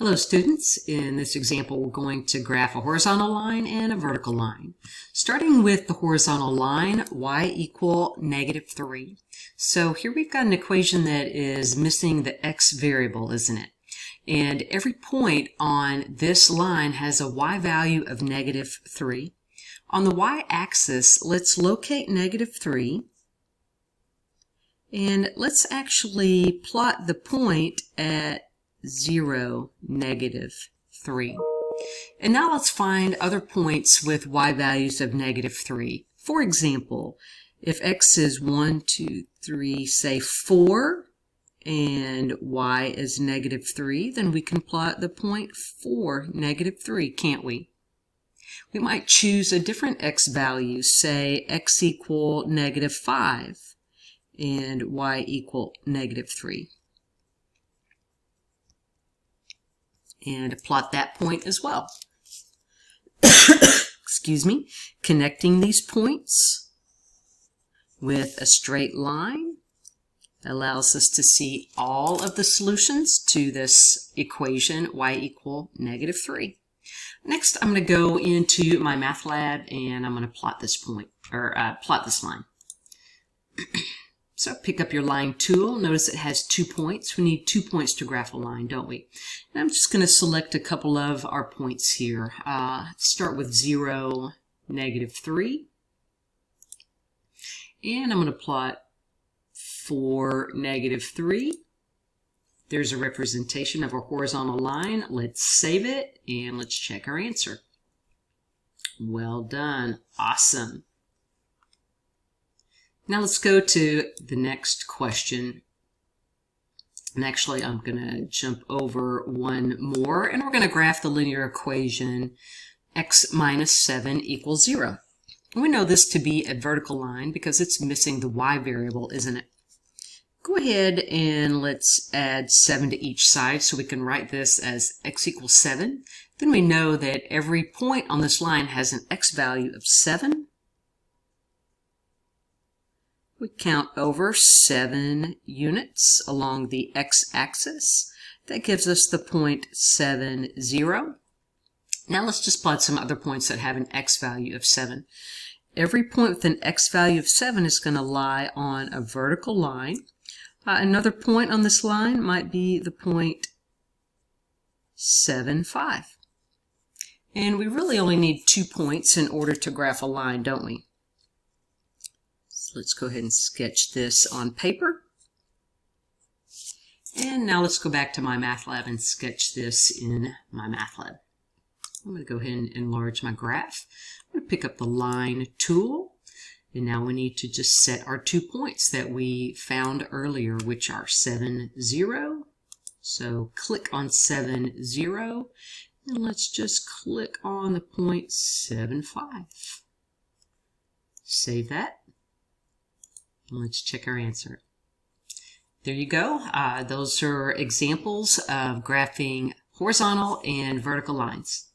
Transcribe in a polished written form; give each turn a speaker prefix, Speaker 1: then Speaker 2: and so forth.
Speaker 1: Hello students, in this example we're going to graph a horizontal line and a vertical line. Starting with the horizontal line, y equal -3. So here we've got an equation that is missing the x variable, isn't it? And every point on this line has a y value of -3. On the y-axis, let's locate -3. And let's actually plot the point at 0, -3. And now let's find other points with y values of -3. For example, if x is 1, 2, 3, say 4, and y is -3, then we can plot the point 4, -3, can't we? We might choose a different x value, say x equal -5 and y equal -3. And plot that point as well. Excuse me. Connecting these points with a straight line allows us to see all of the solutions to this equation, y equal -3. Next, I'm going to go into my MATLAB and I'm going to plot this point, or plot this line. So pick up your line tool. Notice it has 2 points. We need 2 points to graph a line, don't we? And I'm just going to select a couple of our points here. Start with 0, -3. And I'm going to plot 4, -3. There's a representation of a horizontal line. Let's save it and let's check our answer. Well done. Awesome. Now let's go to the next question. And actually, I'm going to jump over one more, and we're going to graph the linear equation x minus 7 equals 0. And we know this to be a vertical line because it's missing the y variable, isn't it? Go ahead and let's add 7 to each side so we can write this as x equals 7. Then we know that every point on this line has an x value of 7. We count over 7 units along the x-axis. That gives us the point 7, 0. Now let's just plot some other points that have an x value of 7. Every point with an x value of 7 is going to lie on a vertical line. Another point on this line might be the point 7, 5. And we really only need 2 points in order to graph a line, don't we? Let's go ahead and sketch this on paper. And now let's go back to my MATLAB and sketch this in my MATLAB. I'm going to go ahead and enlarge my graph. I'm going to pick up the line tool. And now we need to just set our 2 points that we found earlier, which are 7, 0. So click on 7, 0. And let's just click on the point 7, 5. Save that. Let's check our answer. There you go. Those are examples of graphing horizontal and vertical lines.